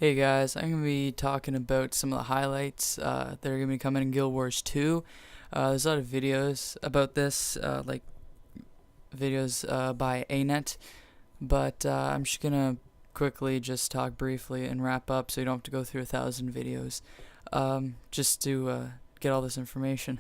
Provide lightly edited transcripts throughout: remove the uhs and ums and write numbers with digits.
Hey guys, I'm going to be talking about some of the highlights that are going to be coming in Guild Wars 2. There's a lot of videos about this, like videos by ANET, but I'm just going to quickly just talk briefly and wrap up so you don't have to go through 1,000 videos just to get all this information.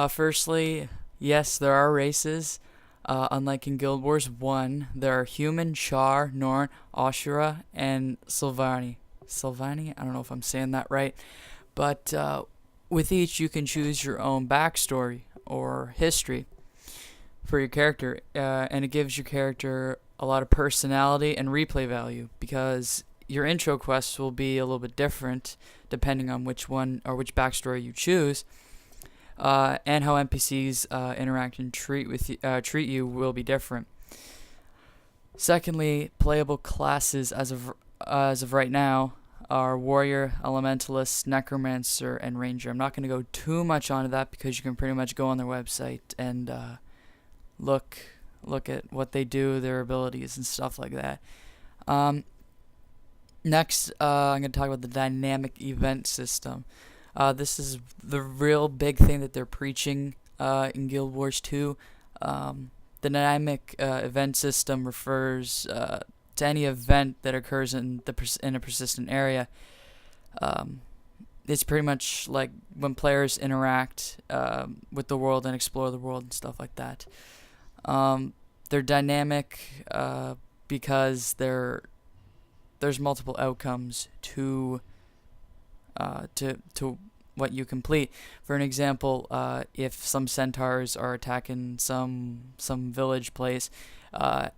Firstly, yes, there are races. Unlike in Guild Wars 1, there are human, Char, Norn, Ashura, and Sylvani. Sylvani? I don't know if I'm saying that right. But with each, you can choose your own backstory or history for your character, and it gives your character a lot of personality and replay value because your intro quests will be a little bit different depending on which one or which backstory you choose, and how NPCs interact and treat you will be different. Secondly, playable classes as of right now are warrior, elementalist, necromancer, and ranger. I'm not going to go too much onto that because you can pretty much go on their website and look look at what they do, their abilities, and stuff like that. Um, Next, I'm going to talk about the dynamic event system. This is the real big thing that they're preaching in Guild Wars 2. The dynamic event system refers to any event that occurs in a persistent area. Um, it's pretty much like when players interact with the world and explore the world and stuff like that. They're dynamic because there's multiple outcomes to what you complete. For an example, if some centaurs are attacking some village place, and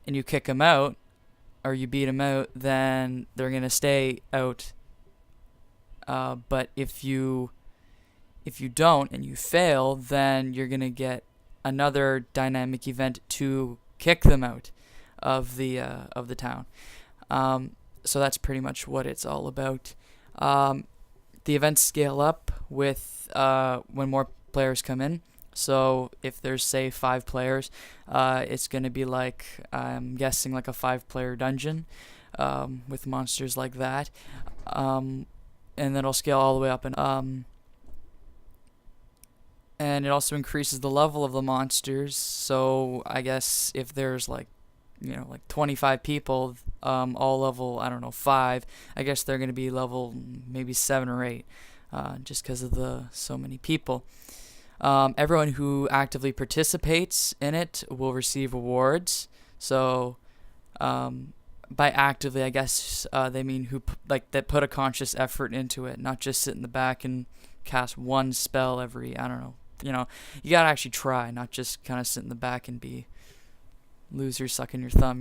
you kick them out or you beat them out, then they're gonna stay out. But if you don't and you fail, then you're gonna get another dynamic event to kick them out of the town. So that's pretty much what it's all about. The events scale up with when more players come in. So if there's say 5 players, it's gonna be like I'm guessing like a 5-player dungeon with monsters like that, and then it'll scale all the way up and it also increases the level of the monsters. So I guess if there's like 25 people, all level, I don't know, 5, I guess they're going to be level maybe 7 or 8, just because of the so many people. Everyone who actively participates in it will receive rewards. So by actively, I guess they mean that put a conscious effort into it, not just sit in the back and cast one spell every, I don't know. You gotta actually try, not just kind of sit in the back and be loser sucking your thumb.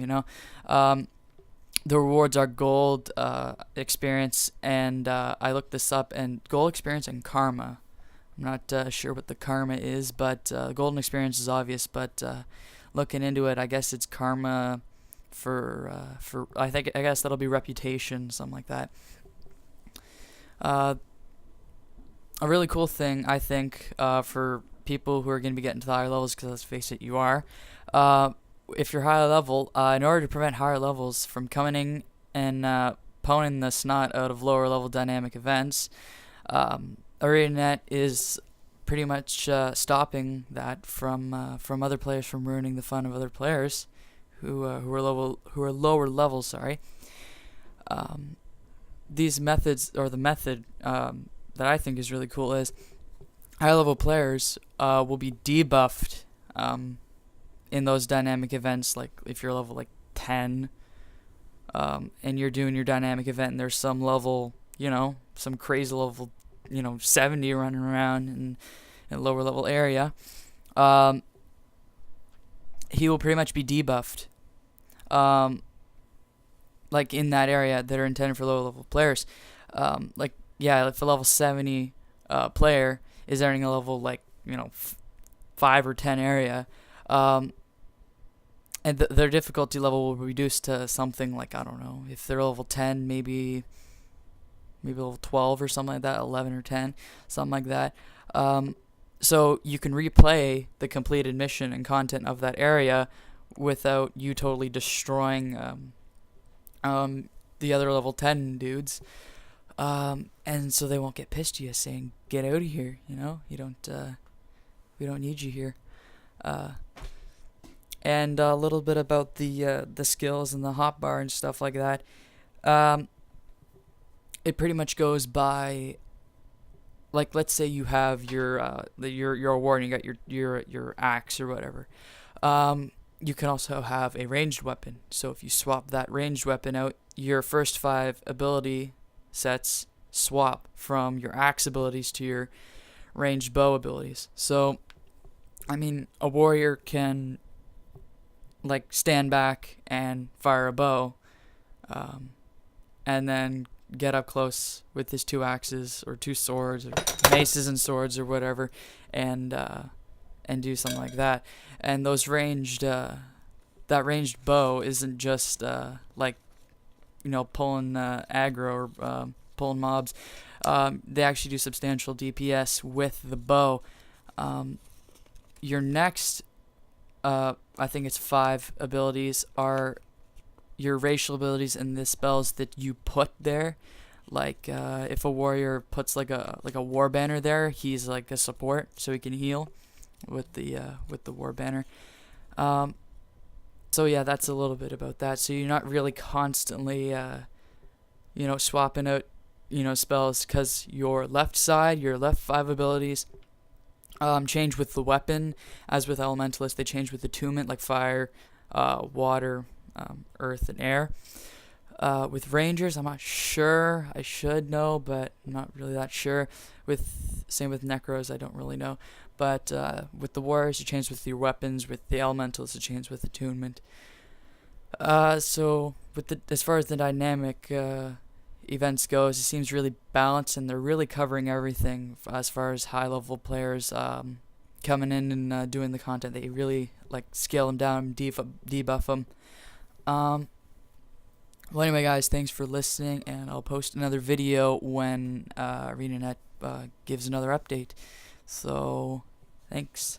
The rewards are gold, experience, and I looked this up, and gold, experience, and karma. I'm not sure what the karma is, but golden experience is obvious, but looking into it, I guess it's karma for I guess that'll be reputation, something like that. A really cool thing, I think, for people who are going to be getting to the higher levels, because let's face it, you are. If you're higher level, in order to prevent higher levels from coming in and poning the snot out of lower level dynamic events, ArenaNet is pretty much stopping that from other players from ruining the fun of other players who are lower levels. Sorry. These methods, or the method that I think is really cool, is high level players will be debuffed in those dynamic events. Like if you're level like 10 and you're doing your dynamic event and there's some level, some crazy level, 70 running around in a lower level area, he will pretty much be debuffed. Like in that area that are intended for lower level players. If a level 70 player is entering a level 5 or 10 area, and their difficulty level will reduce to something like, I don't know, if they're level 10, maybe level 12 or something like that, 11 or 10, something like that. So you can replay the completed mission and content of that area without you totally destroying the other level 10 dudes. And so they won't get pissed at you saying, "Get out of here," you know? We don't need you here. Uh, and a little bit about the skills and the hotbar and stuff like that. Um, it pretty much goes by, like, let's say you have your award and you got your axe or whatever. You can also have a ranged weapon. So if you swap that ranged weapon out, your first 5 ability sets swap from your axe abilities to your ranged bow abilities. So, I mean, a warrior can, like, stand back and fire a bow, and then get up close with his 2 axes or 2 swords or maces and swords or whatever, and do something like that. And those that ranged bow isn't just like, pulling aggro or pulling mobs. They actually do substantial DPS with the bow. Your next, I think it's 5 abilities, are your racial abilities and the spells that you put there. Like, if a warrior puts like a war banner there, he's like a support, so he can heal with the war banner. So yeah, that's a little bit about that. So you're not really constantly, swapping out, spells, because your left side, your left 5 abilities, change with the weapon. As with Elementalist, they change with attunement, like fire, water, earth, and air. With Rangers, I'm not sure. I should know, but I'm not really that sure. Same with Necros, I don't really know. But with the Warriors, you change with your weapons. With the Elementals, you change with attunement. So as far as the dynamic events goes, it seems really balanced, and they're really covering everything as far as high level players coming in and doing the content. They really scale them down, debuff them. Well, anyway, guys, thanks for listening, and I'll post another video when ArenaNet gives another update. So, thanks.